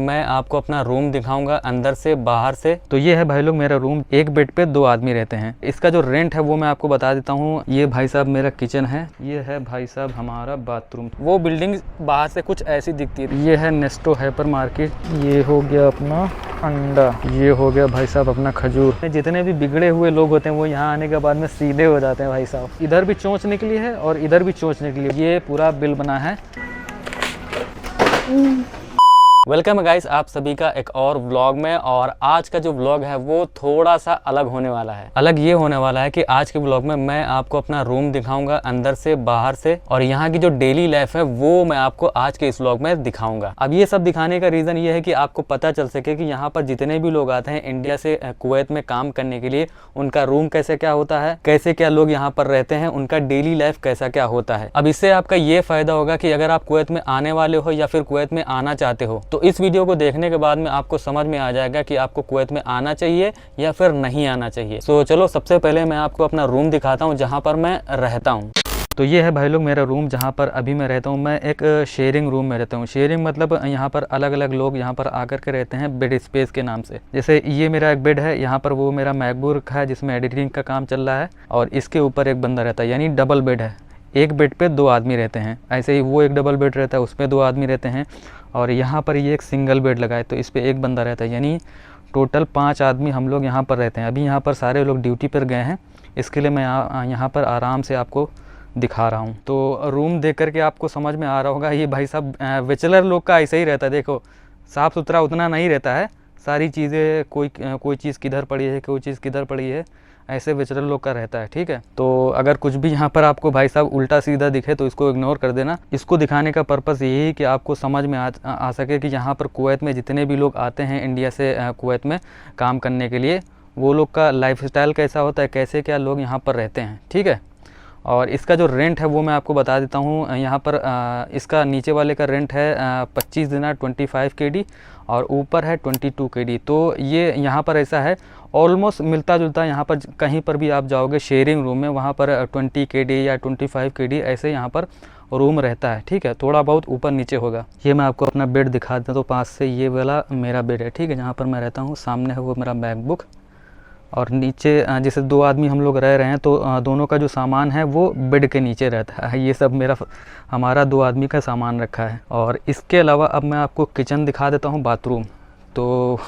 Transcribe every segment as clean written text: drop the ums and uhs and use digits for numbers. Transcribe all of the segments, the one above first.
मैं आपको अपना रूम दिखाऊंगा अंदर से बाहर से। तो ये है भाई लोग मेरा रूम, एक बेड पे 2 आदमी रहते हैं। इसका जो रेंट है वो मैं आपको बता देता हूँ। ये भाई साहब मेरा किचन है, ये है भाई साहब हमारा बाथरूम। वो बिल्डिंग बाहर से कुछ ऐसी दिखती है। ये है नेस्टो हाइपर मार्केट, ये हो गया अपना अंडा, ये हो गया भाई साहब अपना खजूर। जितने भी बिगड़े हुए लोग होते हैं वो यहाँ आने के बाद में सीधे हो जाते हैं भाई साहब। इधर भी चोंच निकली है और इधर भी चोंच निकली है। ये पूरा बिल बना है। वेलकम गाइस आप सभी का एक और व्लॉग में। और आज का जो व्लॉग है वो थोड़ा सा अलग होने वाला है। अलग ये होने वाला है कि आज के व्लॉग में मैं आपको अपना रूम दिखाऊंगा अंदर से बाहर से, और यहाँ की जो डेली लाइफ है वो मैं आपको आज के इस व्लॉग में दिखाऊंगा। अब ये सब दिखाने का रीज़न ये है कि आपको पता चल सके कि यहाँ पर जितने भी लोग आते हैं इंडिया से कुवैत में काम करने के लिए, उनका रूम कैसे क्या होता है, कैसे क्या लोग यहाँ पर रहते हैं, उनका डेली लाइफ कैसा क्या होता है। अब इससे आपका ये फ़ायदा होगा कि अगर आप कुवैत में आने वाले हो या फिर कुवैत में आना चाहते हो तो इस वीडियो को देखने के बाद में आपको समझ में आ जाएगा कि आपको कुवैत में आना चाहिए या फिर नहीं आना चाहिए। तो चलो सबसे पहले मैं आपको अपना रूम दिखाता हूँ जहाँ पर मैं रहता हूँ। तो ये है भाई लोग मेरा रूम जहाँ पर अभी मैं रहता हूँ। मैं एक शेयरिंग रूम में रहता हूँ। शेयरिंग मतलब यहाँ पर अलग अलग लोग यहाँ पर आकर के रहते हैं बेड स्पेस के नाम से। जैसे ये मेरा एक बेड है, यहाँ पर वो मेरा मैकबुक है जिसमें एडिटिंग का काम चल रहा है, और इसके ऊपर एक बंदा रहता है, यानी डबल बेड है। एक बेड पे 2 आदमी रहते हैं। ऐसे ही वो एक डबल बेड रहता है, उस पर 2 आदमी रहते हैं। और यहाँ पर ये एक सिंगल बेड लगा है तो इस पर एक बंदा रहता है, यानी टोटल 5 आदमी हम लोग यहाँ पर रहते हैं। अभी यहाँ पर सारे लोग ड्यूटी पर गए हैं, इसके लिए मैं यहाँ पर आराम से आपको दिखा रहा हूँ। तो रूम देख करके आपको समझ में आ रहा होगा ये भाई साहब बैचलर लोग का ऐसा ही रहता है। देखो साफ़ सुथरा उतना नहीं रहता है, सारी चीज़ें कोई चीज़ किधर पड़ी है, कोई चीज़ किधर पड़ी है, ऐसे बैचलर लोग का रहता है। ठीक है, तो अगर कुछ भी यहाँ पर आपको भाई साहब उल्टा सीधा दिखे तो इसको इग्नोर कर देना। इसको दिखाने का पर्पज़ यही है कि आपको समझ में आ सके कि यहाँ पर कुवैत में जितने भी लोग आते हैं इंडिया से कुवैत में काम करने के लिए, वो लोग का लाइफस्टाइल कैसा होता है, कैसे क्या लोग यहाँ पर रहते हैं। ठीक है, और इसका जो रेंट है वो मैं आपको बता देता हूँ। यहाँ पर इसका नीचे वाले का रेंट है 25 दिनार 25 KD, और ऊपर है 22 KD। तो ये यहाँ पर ऐसा है ऑलमोस्ट मिलता जुलता। यहाँ पर कहीं पर भी आप जाओगे शेयरिंग रूम में, वहाँ पर 20 KD या 25 KD ऐसे यहाँ पर रूम रहता है। ठीक है, थोड़ा बहुत ऊपर नीचे होगा। ये मैं आपको अपना बेड दिखा देता हूँ। तो पास से ये वाला मेरा बेड है, ठीक है, जहाँ पर मैं रहता हूँ। सामने है वो मेरा मैकबुक, और नीचे जैसे 2 आदमी हम लोग रह रहे हैं तो दोनों का जो सामान है वो बेड के नीचे रहता है। ये सब हमारा 2 आदमी का सामान रखा है। और इसके अलावा अब मैं आपको किचन दिखा देता हूँ, बाथरूम। तो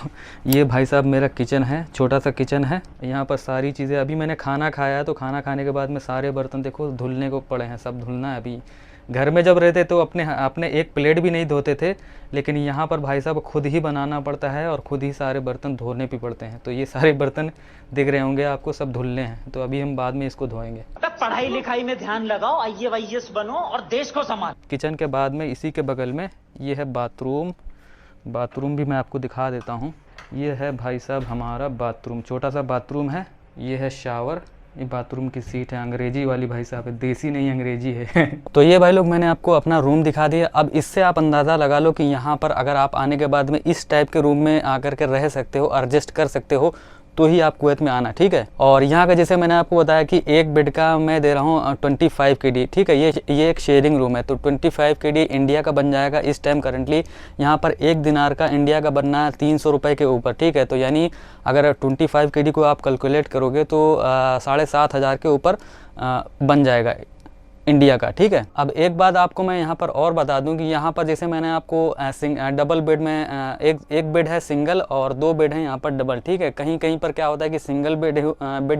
ये भाई साहब मेरा किचन है, छोटा सा किचन है। यहाँ पर सारी चीज़ें, अभी मैंने खाना खाया है तो खाना खाने के बाद में सारे बर्तन देखो धुलने को पड़े हैं, सब धुलना है। अभी घर में जब रहते तो अपने एक प्लेट भी नहीं धोते थे, लेकिन यहाँ पर भाई साहब खुद ही बनाना पड़ता है और खुद ही सारे बर्तन धोने भी पड़ते हैं। तो ये सारे बर्तन दिख रहे होंगे आपको, सब धुलने हैं, तो अभी हम बाद में इसको धोएंगे। पढ़ाई लिखाई में ध्यान लगाओ, IAS बनो और देश को संभालो। किचन के बाद में इसी के बगल में ये है बाथरूम। बाथरूम भी मैं आपको दिखा देता हूँ। ये है भाई साहब हमारा बाथरूम, छोटा सा बाथरूम है। ये है शावर, ये बाथरूम की सीट है, अंग्रेजी वाली भाई साहब है, देसी नहीं अंग्रेजी है। तो ये भाई लोग मैंने आपको अपना रूम दिखा दिया। अब इससे आप अंदाज़ा लगा लो कि यहाँ पर अगर आप आने के बाद में इस टाइप के रूम में आकर के रह सकते हो, एडजस्ट कर सकते हो, तो ही आप कुवैत में आना। ठीक है, और यहाँ का जैसे मैंने आपको बताया कि एक बेड का मैं दे रहा हूँ 25 KD। ठीक है, ये एक शेयरिंग रूम है, तो 25 KD इंडिया का बन जाएगा इस टाइम करंटली। यहाँ पर 1 दिनार का इंडिया का बनना है 300 रुपये के ऊपर। ठीक है, तो यानी अगर 25 KD को आप कैलकुलेट करोगे तो 7,500 के ऊपर बन जाएगा इंडिया का। ठीक है, अब एक बात आपको मैं यहाँ पर और बता दूं कि यहाँ पर जैसे मैंने आपको डबल बेड में एक बेड है सिंगल और 2 बेड हैं यहाँ पर डबल। ठीक है, कहीं कहीं पर क्या होता है कि सिंगल बेड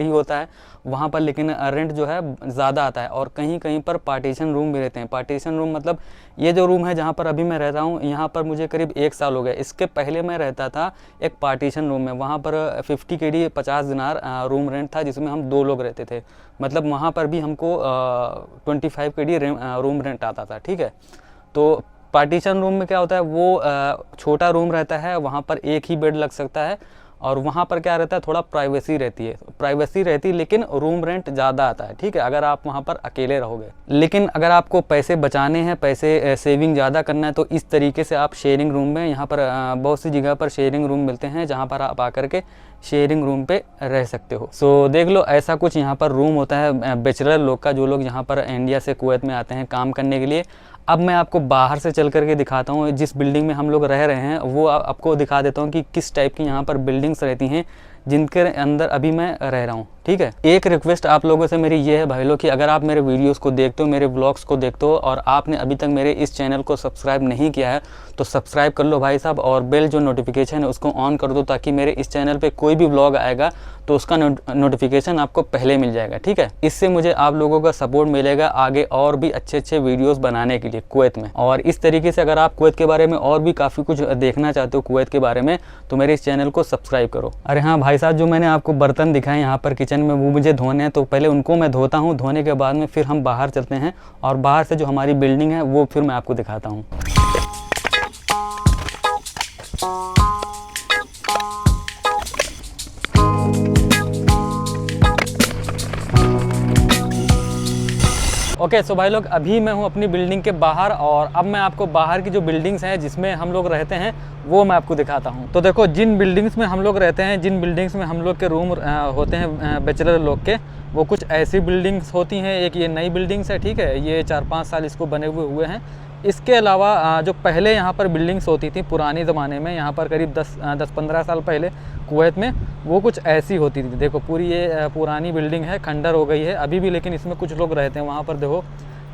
ही होता है वहाँ पर, लेकिन रेंट जो है ज़्यादा आता है। और कहीं कहीं पर पार्टीशन रूम भी रहते हैं। पार्टीशन रूम मतलब ये जो रूम है जहाँ पर अभी मैं रहता हूँ, यहाँ पर मुझे करीब 1 साल हो गया। इसके पहले मैं रहता था एक पार्टीशन रूम में, वहाँ पर 50 KD 50 दिनार रूम रेंट था, जिसमें हम 2 लोग रहते थे। मतलब वहाँ पर भी हमको 25 KD रूम रेंट आता था। ठीक है, तो पार्टीशन रूम में क्या होता है, वो छोटा रूम रहता है, वहाँ पर एक ही बेड लग सकता है, और वहाँ पर क्या रहता है, थोड़ा प्राइवेसी रहती है, लेकिन रूम रेंट ज़्यादा आता है। ठीक है, अगर आप वहाँ पर अकेले रहोगे। लेकिन अगर आपको पैसे बचाने हैं, पैसे सेविंग ज़्यादा करना है, तो इस तरीके से आप शेयरिंग रूम में, यहाँ पर बहुत सी जगह पर शेयरिंग रूम मिलते हैं जहाँ पर आप आकर के शेयरिंग रूम पे रह सकते हो। सो देख लो ऐसा कुछ यहाँ पर रूम होता है बैचलर लोग का, जो लोग यहाँ पर इंडिया से कुवैत में आते हैं काम करने के लिए। अब मैं आपको बाहर से चल करके दिखाता हूँ, जिस बिल्डिंग में हम लोग रह रहे हैं वो आपको दिखा देता हूँ कि किस टाइप की यहाँ पर बिल्डिंग्स रहती हैं जिनके अंदर अभी मैं रह रहा हूँ। ठीक है, एक रिक्वेस्ट आप लोगों से मेरी ये है भाई लोग कि अगर आप मेरे वीडियोस को देखते हो, मेरे ब्लॉग्स को देखते हो और आपने अभी तक मेरे इस चैनल को सब्सक्राइब नहीं किया है तो सब्सक्राइब कर लो भाई साहब, और बेल जो नोटिफिकेशन है उसको ऑन कर दो, ताकि मेरे इस चैनल पे कोई भी ब्लॉग आएगा तो उसका नोटिफिकेशन आपको पहले मिल जाएगा। ठीक है, इससे मुझे आप लोगों का सपोर्ट मिलेगा आगे और भी अच्छे अच्छे वीडियोस बनाने के लिए कुवैत में। और इस तरीके से अगर आप कुवैत के बारे में और भी काफ़ी कुछ देखना चाहते हो कुवैत के बारे में तो मेरे इस चैनल को सब्सक्राइब करो। अरे हाँ भाई साहब, जो मैंने आपको बर्तन दिखाए यहाँ पर किचन में वो मुझे धोने हैं, तो पहले उनको मैं धोता हूँ, धोने के बाद में फिर हम बाहर चलते हैं और बाहर से जो हमारी बिल्डिंग है वो फिर मैं आपको दिखाता हूँ। ओके सो भाई लोग, अभी मैं हूँ अपनी बिल्डिंग के बाहर और अब मैं आपको बाहर की जो बिल्डिंग्स हैं जिसमें हम लोग रहते हैं वो मैं आपको दिखाता हूँ। तो देखो, जिन बिल्डिंग्स में हम लोग रहते हैं, जिन बिल्डिंग्स में हम लोग के रूम होते हैं बैचलर लोग के, वो कुछ ऐसी बिल्डिंग्स होती हैं। एक ये नई बिल्डिंग्स है, ठीक है, ये 4-5 साल इसको बने हुए हैं। इसके अलावा जो पहले यहाँ पर बिल्डिंग्स होती थी पुराने ज़माने में, यहाँ पर करीब 10-15 साल पहले कुवैत में, वो कुछ ऐसी होती थी। देखो पूरी ये पुरानी बिल्डिंग है, खंडर हो गई है अभी भी, लेकिन इसमें कुछ लोग रहते हैं। वहाँ पर देखो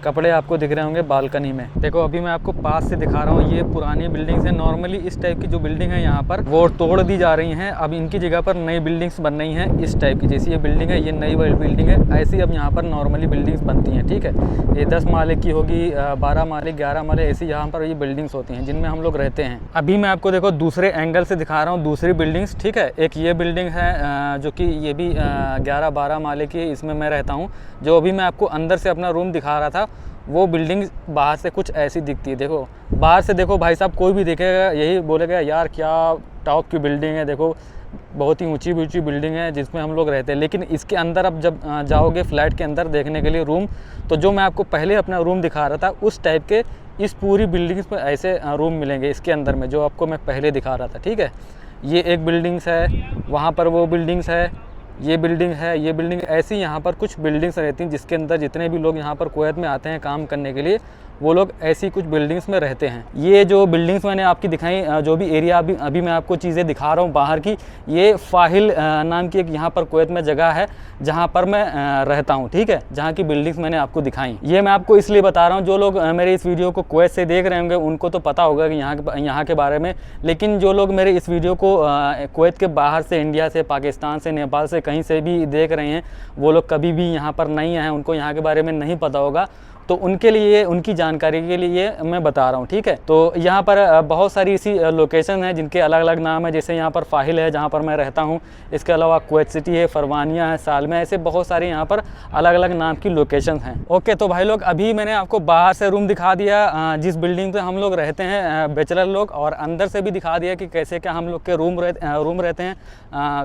कपड़े आपको दिख रहे होंगे बालकनी में। देखो अभी मैं आपको पास से दिखा रहा हूँ, ये पुरानी बिल्डिंग्स हैं। नॉर्मली इस टाइप की जो बिल्डिंग है यहाँ पर वो तोड़ दी जा रही हैं, अब इनकी जगह पर नई बिल्डिंग्स बन रही हैं इस टाइप की। जैसी ये बिल्डिंग है, ये नई बिल्डिंग है, ऐसी अब यहाँ पर नॉर्मली बिल्डिंग्स बनती हैं। ठीक है, ये 10 माले की होगी, 12 माले, 11 माले, ऐसी यहाँ पर ये बिल्डिंग्स होती हैं जिनमें हम लोग रहते हैं। अभी मैं आपको देखो दूसरे एंगल से दिखा रहा हूँ दूसरी बिल्डिंग्स। ठीक है, एक ये बिल्डिंग है जो कि ये भी 11-12 माले की, इसमें मैं रहता हूँ। जो अभी मैं आपको अंदर से अपना रूम दिखा रहा था, वो बिल्डिंग बाहर से कुछ ऐसी दिखती है। देखो बाहर से देखो भाई साहब, कोई भी देखेगा यही बोलेगा यार क्या टॉप की बिल्डिंग है, देखो बहुत ही ऊंची बिल्डिंग है जिसमें हम लोग रहते हैं। लेकिन इसके अंदर अब जब जाओगे फ्लैट के अंदर देखने के लिए रूम, तो जो मैं आपको पहले अपना रूम दिखा रहा था उस टाइप के इस पूरी बिल्डिंग्स में ऐसे रूम मिलेंगे इसके अंदर में, जो आपको मैं पहले दिखा रहा था। ठीक है, ये एक बिल्डिंग्स है, वहाँ पर वो बिल्डिंग्स है, ये बिल्डिंग है, ये बिल्डिंग, ऐसी यहाँ पर कुछ बिल्डिंग्स रहती हैं जिसके अंदर जितने भी लोग यहाँ पर कुवैत में आते हैं काम करने के लिए, वो लोग ऐसी कुछ बिल्डिंग्स में रहते हैं। ये जो बिल्डिंग्स मैंने आपकी दिखाई, जो भी एरिया अभी मैं आपको चीज़ें दिखा रहा हूँ बाहर की, ये फाहिल नाम की एक यहाँ पर कुवैत में जगह है जहाँ पर मैं रहता हूँ। ठीक है, जहाँ की बिल्डिंग्स मैंने आपको दिखाई, ये मैं आपको इसलिए बता रहा हूँ, जो लोग मेरे इस वीडियो को कुवैत से देख रहे होंगे उनको तो पता होगा कि यहाँ के बारे में, लेकिन जो लोग मेरे इस वीडियो को कुवैत के बाहर से, इंडिया से, पाकिस्तान से, नेपाल से, कहीं से भी देख रहे हैं, वो लोग कभी भी यहाँ पर नहीं आए, उनको यहाँ के बारे में नहीं पता होगा, तो उनके लिए, उनकी जानकारी के लिए मैं बता रहा हूँ। ठीक है, तो यहाँ पर बहुत सारी ऐसी लोकेशन है जिनके अलग अलग नाम है। जैसे यहाँ पर फाहिल है जहाँ पर मैं रहता हूँ, इसके अलावा कुवैत सिटी है, फरवानिया है, सालमा, ऐसे बहुत सारे यहाँ पर अलग अलग नाम की लोकेशन हैं। ओके, तो भाई लोग अभी मैंने आपको बाहर से रूम दिखा दिया जिस बिल्डिंग पे हम लोग रहते हैं बैचलर लोग, और अंदर से भी दिखा दिया कि कैसे क्या हम लोग के रूम रहते हैं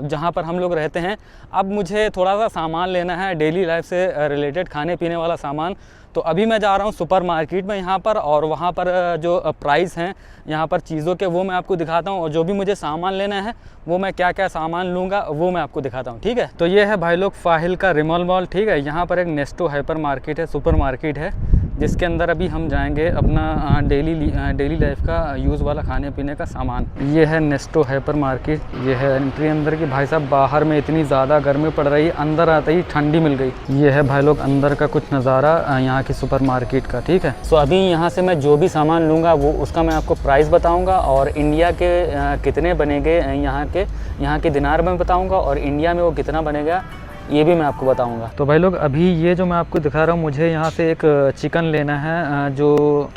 जहाँ पर हम लोग रहते हैं। अब मुझे थोड़ा सा सामान लेना है डेली लाइफ से रिलेटेड, खाने पीने वाला सामान। तो अभी मैं जा रहा हूँ सुपर मार्केट में यहाँ पर, और वहाँ पर जो प्राइस हैं यहाँ पर चीज़ों के वो मैं आपको दिखाता हूँ, और जो भी मुझे सामान लेना है वो मैं क्या क्या सामान लूँगा वो मैं आपको दिखाता हूँ। ठीक है, तो ये है भाई लोग फाहिल का रिमल मॉल। ठीक है, यहाँ पर एक नेस्टो हाइपर मार्केट है, सुपर मार्केट है, जिसके अंदर अभी हम जाएंगे अपना डेली लाइफ का यूज़ वाला खाने पीने का सामान। ये है नेस्टो हाइपर मार्केट, ये है एंट्री अंदर की। भाई साहब बाहर में इतनी ज़्यादा गर्मी पड़ रही है, अंदर आते ही ठंडी मिल गई। ये है भाई लोग अंदर का कुछ नज़ारा यहाँ की सुपर मार्केट का। ठीक है, सो अभी यहाँ से मैं जो भी सामान लूँगा वो उसका मैं आपको प्राइस बताऊँगा, और इंडिया के कितने बनेंगे यहाँ के दिनार में बताऊँगा, और इंडिया में वो कितना बनेगा ये भी मैं आपको बताऊंगा। तो भाई लोग अभी ये जो मैं आपको दिखा रहा हूँ, मुझे यहाँ से एक चिकन लेना है जो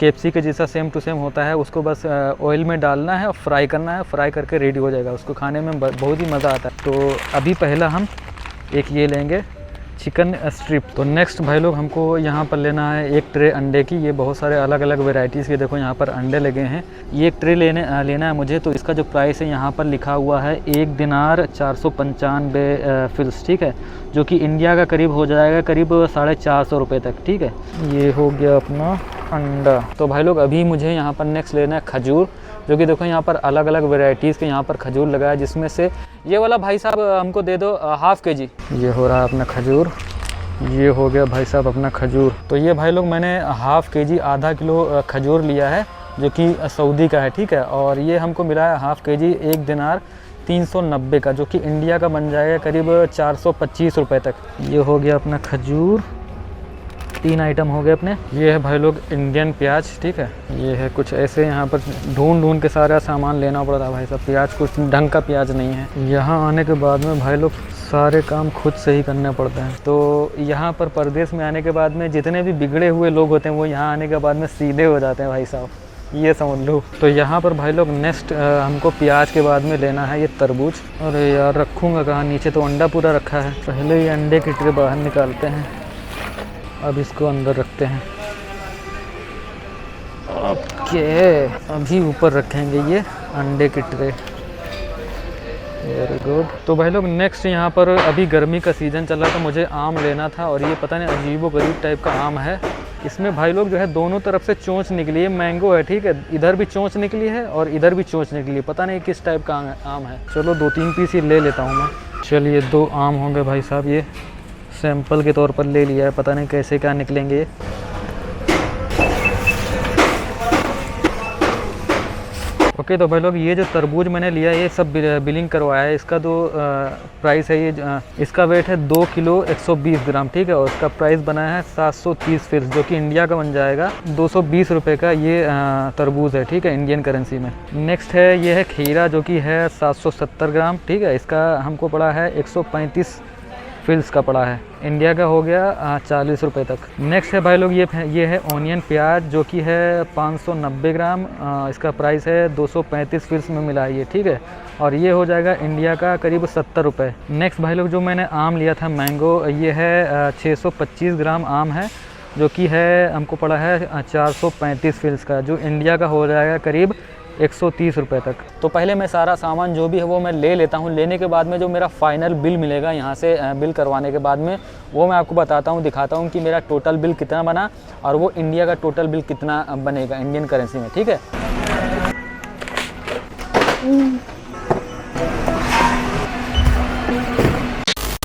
KFC के जैसा सेम टू सेम होता है। उसको बस ऑयल में डालना है और फ्राई करना है, फ्राई करके रेडी हो जाएगा। उसको खाने में बहुत ही मज़ा आता है। तो अभी पहला हम एक ये लेंगे चिकन स्ट्रिप। तो नेक्स्ट भाई लोग हमको यहाँ पर लेना है एक ट्रे अंडे की। ये बहुत सारे अलग अलग वेराइटीज़ के देखो यहाँ पर अंडे लगे हैं। ये एक ट्रे लेना है मुझे। तो इसका जो प्राइस है यहाँ पर लिखा हुआ है 1 दिनार 495 फिल्स। ठीक है, जो कि इंडिया का करीब हो जाएगा करीब 450 रुपये तक। ठीक है, ये हो गया अपना अंडा। तो भाई लोग अभी मुझे यहाँ पर नेक्स्ट लेना है खजूर, जो कि देखो यहाँ पर अलग अलग वेराइटीज़ के यहाँ पर खजूर लगा है, जिसमें से ये वाला भाई साहब हमको दे दो ½ kg। ये हो रहा है अपना खजूर। ये हो गया भाई साहब अपना खजूर। तो ये भाई लोग मैंने हाफ़ केजी आधा किलो खजूर लिया है जो कि सऊदी का है, ठीक है। और ये हमको मिला है हाफ़ केजी 1 दिनार 390 का, जो कि इंडिया का बन जाएगा करीब 425 रुपये तक। ये हो गया अपना खजूर, 3 आइटम हो गए अपने। ये है भाई लोग इंडियन प्याज, ठीक है। ये है कुछ ऐसे, यहाँ पर ढूंढ के सारा सामान लेना पड़ रहा है भाई साहब। प्याज कुछ ढंग का प्याज नहीं है। यहाँ आने के बाद में भाई लोग सारे काम खुद से ही करने पड़ते हैं। तो यहाँ पर परदेश में आने के बाद में जितने भी बिगड़े हुए लोग होते हैं वो यहाँ आने के बाद में सीधे हो जाते हैं भाई साहब, ये समझ लो। तो यहाँ पर भाई लोग नेक्स्ट हमको प्याज के बाद में लेना है ये तरबूज। अरे यार रखूँगा कहाँ, नीचे तो अंडा पूरा रखा है। पहले ये अंडे की ट्रे बाहर निकालते हैं, अब इसको अंदर रखते हैं। ओके, अभी ऊपर रखेंगे ये अंडे की ट्रे। Very good. तो भाई लोग नेक्स्ट यहाँ पर अभी गर्मी का सीज़न चल रहा था, मुझे आम लेना था। और ये पता नहीं अजीबोगरीब टाइप का आम है। इसमें भाई लोग जो है दोनों तरफ से चोंच निकली है। मैंगो है, ठीक है, इधर भी चोंच निकली है और इधर भी चोंच निकली है। पता नहीं किस टाइप का आम है। चलो 2-3 पीस ही ले लेता हूँ मैं। चलिए 2 आम होंगे भाई साहब, ये सैंपल के तौर पर ले लिया है, पता नहीं कैसे क्या निकलेंगे ये। ओके, तो भाई लोग ये जो तरबूज मैंने लिया है ये सब बिलिंग करवाया है। इसका जो प्राइस है, ये इसका वेट है 2 किलो 120 ग्राम, ठीक है। और इसका प्राइस बना है 730 फिल्स, जो कि इंडिया का बन जाएगा 220 रुपये का ये तरबूज है, ठीक है, इंडियन करेंसी में। नेक्स्ट है ये है खीरा, जो कि है 770 ग्राम, ठीक है। इसका हमको पड़ा है 135 फिल्स का पड़ा है, इंडिया का हो गया 40 रुपये तक। नेक्स्ट है भाई लोग ये है ऑनियन प्याज, जो कि है 590 ग्राम। इसका प्राइस है 235 फिल्स में मिला है ये, ठीक है। और ये हो जाएगा इंडिया का करीब 70 रुपये। नेक्स्ट भाई लोग जो मैंने आम लिया था मैंगो, ये है 625 ग्राम आम है, जो कि है हमको पड़ा है 435 फिल्स का, जो इंडिया का हो जाएगा करीब 130 रुपये तक। तो पहले मैं सारा सामान जो भी है वो मैं ले लेता हूँ। लेने के बाद में जो मेरा फाइनल बिल मिलेगा यहाँ से बिल करवाने के बाद में, वो मैं आपको बताता हूँ, दिखाता हूँ कि मेरा टोटल बिल कितना बना और वो इंडिया का टोटल बिल कितना बनेगा इंडियन करेंसी में, ठीक है।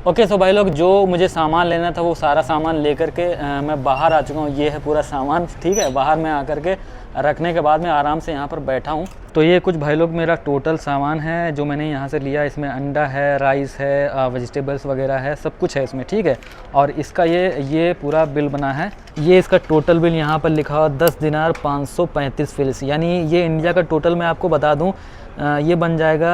ओके, सो भाई लोग जो मुझे सामान लेना था वो सारा सामान लेकर के मैं बाहर आ चुका हूँ। ये है पूरा सामान, ठीक है। बाहर में आकर के रखने के बाद में आराम से यहाँ पर बैठा हूँ। तो ये कुछ भाई लोग मेरा टोटल सामान है जो मैंने यहाँ से लिया। इसमें अंडा है, राइस है, वेजिटेबल्स वगैरह है, सब कुछ है इसमें, ठीक है। और इसका ये पूरा बिल बना है। ये इसका टोटल बिल यहाँ पर लिखा हुआ 10 दिनार 535 फिल्स, यानी ये इंडिया का टोटल मैं आपको बता दूँ ये बन जाएगा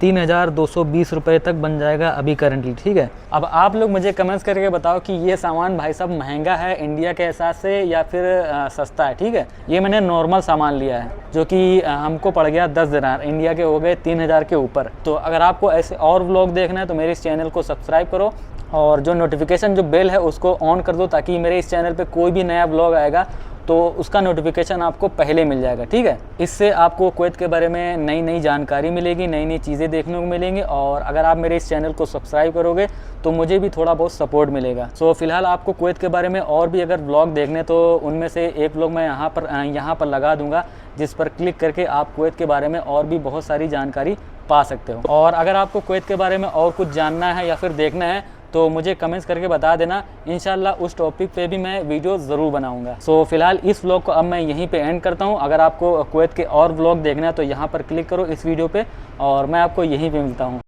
3220 रुपये तक बन जाएगा अभी करंटली, ठीक है। अब आप लोग मुझे कमेंट्स करके बताओ कि ये सामान भाई साहब महंगा है इंडिया के हिसाब से या फिर सस्ता है, ठीक है। ये मैंने नॉर्मल सामान लिया है जो कि हमको पड़ गया 10 दिनार, इंडिया के हो गए 3000 के ऊपर। तो अगर आपको ऐसे और व्लॉग देखना है तो मेरे इस चैनल को सब्सक्राइब करो और जो नोटिफिकेशन जो बेल है उसको ऑन कर दो, ताकि मेरे इस चैनल पर कोई भी नया व्लॉग आएगा तो उसका नोटिफिकेशन आपको पहले मिल जाएगा, ठीक है। इससे आपको कुवैत के बारे में नई नई जानकारी मिलेगी, नई नई चीज़ें देखने को मिलेंगी। और अगर आप मेरे इस चैनल को सब्सक्राइब करोगे तो मुझे भी थोड़ा बहुत सपोर्ट मिलेगा। सो फिलहाल आपको कुवैत के बारे में और भी अगर ब्लॉग देखने तो उनमें से एक ब्लॉग मैं यहाँ पर लगा दूँगा, जिस पर क्लिक करके आप कुवैत के बारे में और भी बहुत सारी जानकारी पा सकते हो। और अगर आपको कुवैत के बारे में और कुछ जानना है या फिर देखना है तो मुझे कमेंट्स करके बता देना, इंशाल्लाह उस टॉपिक पे भी मैं वीडियो ज़रूर बनाऊंगा। सो फिलहाल इस व्लॉग को अब मैं यहीं पे एंड करता हूं। अगर आपको कुवैत के और व्लॉग देखना है तो यहाँ पर क्लिक करो इस वीडियो पे और मैं आपको यहीं पे मिलता हूं।